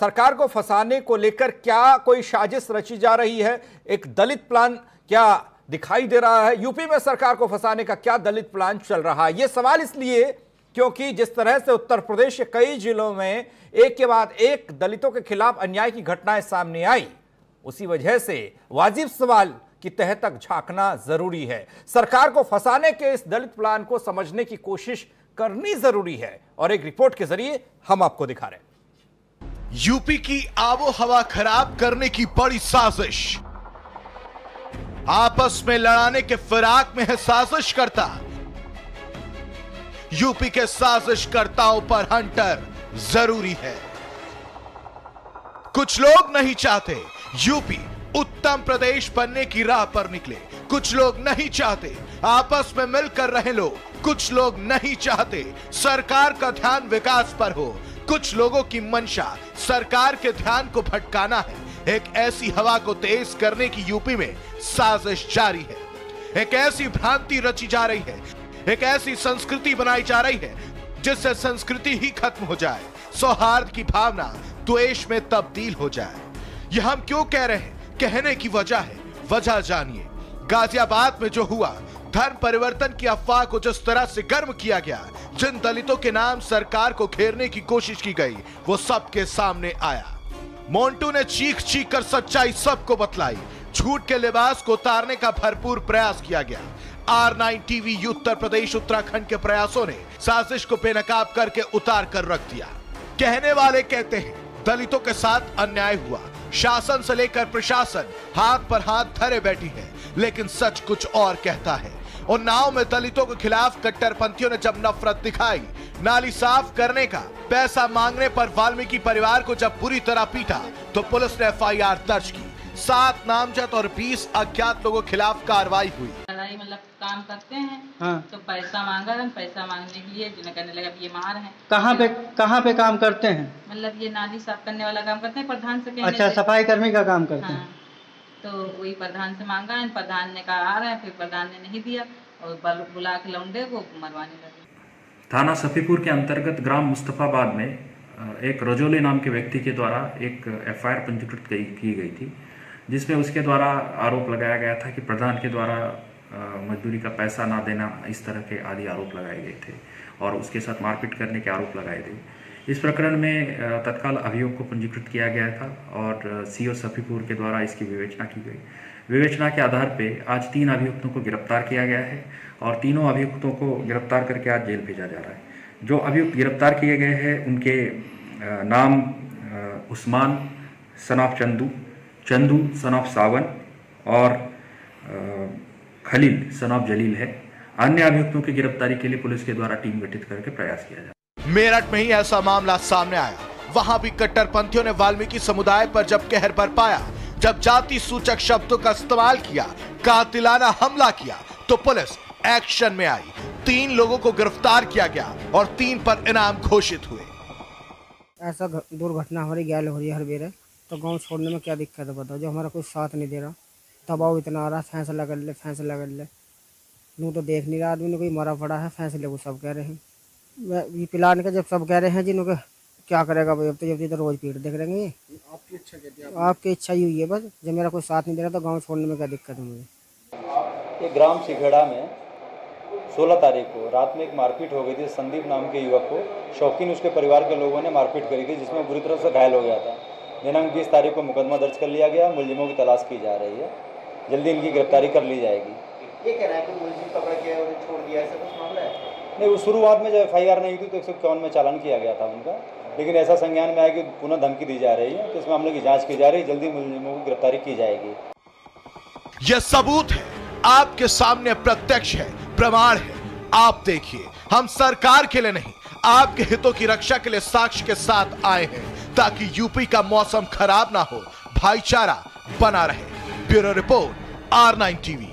सरकार को फंसाने को लेकर क्या कोई साजिश रची जा रही है? एक दलित प्लान क्या दिखाई दे रहा है? यूपी में सरकार को फंसाने का क्या दलित प्लान चल रहा है? यह सवाल इसलिए क्योंकि जिस तरह से उत्तर प्रदेश के कई जिलों में एक के बाद एक दलितों के खिलाफ अन्याय की घटनाएं सामने आई, उसी वजह से वाजिब सवाल की तह तक झांकना जरूरी है। सरकार को फंसाने के इस दलित प्लान को समझने की कोशिश करनी जरूरी है और एक रिपोर्ट के जरिए हम आपको दिखा रहे हैं। यूपी की आबो हवा खराब करने की बड़ी साजिश, आपस में लड़ाने के फिराक में है साजिशकर्ता। यूपी के साजिशकर्ताओं पर हंटर जरूरी है। कुछ लोग नहीं चाहते यूपी उत्तम प्रदेश बनने की राह पर निकले, कुछ लोग नहीं चाहते आपस में मिलकर रहे लोग, कुछ लोग नहीं चाहते सरकार का ध्यान विकास पर हो, कुछ लोगों की मंशा सरकार के ध्यान को भटकाना है। एक ऐसी हवा को तेज करने की यूपी में साजिश जारी है। एक ऐसी भ्रांति रची जा रही है, एक ऐसी संस्कृति बनाई जा रही है जिससे संस्कृति ही खत्म हो जाए, सौहार्द की भावना द्वेष में तब्दील हो जाए। यह हम क्यों कह रहे हैं? कहने की वजह है, वजह जानिए। गाजियाबाद में जो हुआ, धर्म परिवर्तन की अफवाह को जिस तरह से गर्म किया गया, जिन दलितों के नाम सरकार को घेरने की कोशिश की गई, वो सबके सामने आया। मोंटू ने चीख चीख कर सच्चाई सबको बतलाई। झूठ के लिबास को उतारने का भरपूर प्रयास किया गया। R9 टीवी उत्तर प्रदेश उत्तराखंड के प्रयासों ने साजिश को बेनकाब करके उतार कर रख दिया। कहने वाले कहते हैं दलितों के साथ अन्याय हुआ, शासन से लेकर प्रशासन हाथ पर हाथ धरे बैठी है, लेकिन सच कुछ और कहता है। और नाव में दलितों के खिलाफ कट्टरपंथियों ने जब नफरत दिखाई, नाली साफ करने का पैसा मांगने पर वाल्मीकि परिवार को जब बुरी तरह पीटा, तो पुलिस ने FIR दर्ज की। 7 नामजद और 20 अज्ञात लोगों के खिलाफ कार्रवाई हुई। लड़ाई मतलब काम करते हैं, हाँ। तो पैसा मांगा, पैसा मांगने के लिए जिन्हें कहने लगा ये मार है। कहाँ पे काम करते हैं? मतलब ये नाली साफ करने वाला काम करते हैं, प्रधान से कहने अच्छा, सफाई कर्मी का काम करते हैं। हैं। तो वही प्रधान से मांगा है, प्रधान ने कहा आ रहा है, फिर प्रधान ने नहीं दिया और बुला के लौंडे को मरवाने लगे। थाना सफीपुर के अंतर्गत ग्राम मुस्तफाबाद में एक रजोले नाम के व्यक्ति के द्वारा एक FIR पंजीकृत की गई थी, जिसमें उसके द्वारा आरोप लगाया गया था कि प्रधान के द्वारा मजदूरी का पैसा ना देना, इस तरह के आदि आरोप लगाए गए थे और उसके साथ मारपीट करने के आरोप लगाए थे। इस प्रकरण में तत्काल अभियोग को पंजीकृत किया गया था और CO सफीपुर के द्वारा इसकी विवेचना की गई। विवेचना के आधार पर आज 3 अभियुक्तों को गिरफ्तार किया गया है और तीनों अभियुक्तों को गिरफ्तार करके आज जेल भेजा जा रहा है। जो अभियुक्त गिरफ्तार किए गए हैं उनके नाम Usman son of Chandu son of Sawan और खलील सन ऑफ जलील है। अन्य अभियुक्तों की गिरफ्तारी के लिए पुलिस के द्वारा टीम गठित करके प्रयास किया जाए। मेरठ में ही ऐसा मामला सामने आया। वहां भी कट्टरपंथियों ने वाल्मीकि समुदाय पर जब कहर बरपाया, जब जाति सूचक शब्दों का इस्तेमाल किया, कातिलाना हमला किया, तो पुलिस एक्शन में आई। 3 लोगों को गिरफ्तार किया गया और 3 पर इनाम घोषित हुए। ऐसा दुर्घटना हमारी गैल हो रही है हर बेर, तो गांव छोड़ने में क्या दिक्कत है बताओ? जो हमारा कोई साथ नहीं दे रहा, दबाव इतना आ रहा, फैसला कर ले, फैसला कर ले। यूँ तो देख नहीं रहा आदमी ने, कोई मरा पड़ा है, फैसले को सब कह रहे हैं। ये पिलाने का जब सब कह रहे हैं जिन्होंने क्या करेगा भाई, अब तो रोज पीट देख रहे हैं। आपकी इच्छा क्या है? आपकी इच्छा ही हुई है बस, जब मेरा कोई साथ नहीं दे रहा तो गाँव छोड़ने में क्या दिक्कत है मुझे। एक ग्राम सिखेड़ा में 16 तारीख को रात में एक मारपीट हो गई थी। संदीप नाम के युवक को शौकीन उसके परिवार के लोगों ने मारपीट करी थी, जिसमें बुरी तरह से घायल हो गया था। दिनांक 20 तारीख को मुकदमा दर्ज कर लिया गया। मुलजिमों की तलाश की जा रही है, जल्दी इनकी गिरफ्तारी कर ली जाएगी। ये कहना है कि मुलजिम पकड़ के और छोड़ दिया, ऐसा कुछ मामला है? नहीं, वो शुरुआत में जब FIR नहीं हुई तो 151 में चालान किया गया था उनका, लेकिन ऐसा संज्ञान में आया कि पुनः धमकी दी जा रही है, तो इस मामले की जाँच की जा रही है, जल्दी मुलजिमों की गिरफ्तारी की जाएगी। यह सबूत है, आपके सामने प्रत्यक्ष है, प्रमाण है। आप देखिए, हम सरकार के लिए नहीं, आपके हितों की रक्षा के लिए साक्ष्य के साथ आए हैं, ताकि यूपी का मौसम खराब ना हो, भाईचारा बना रहे। Bureau report, R9 TV.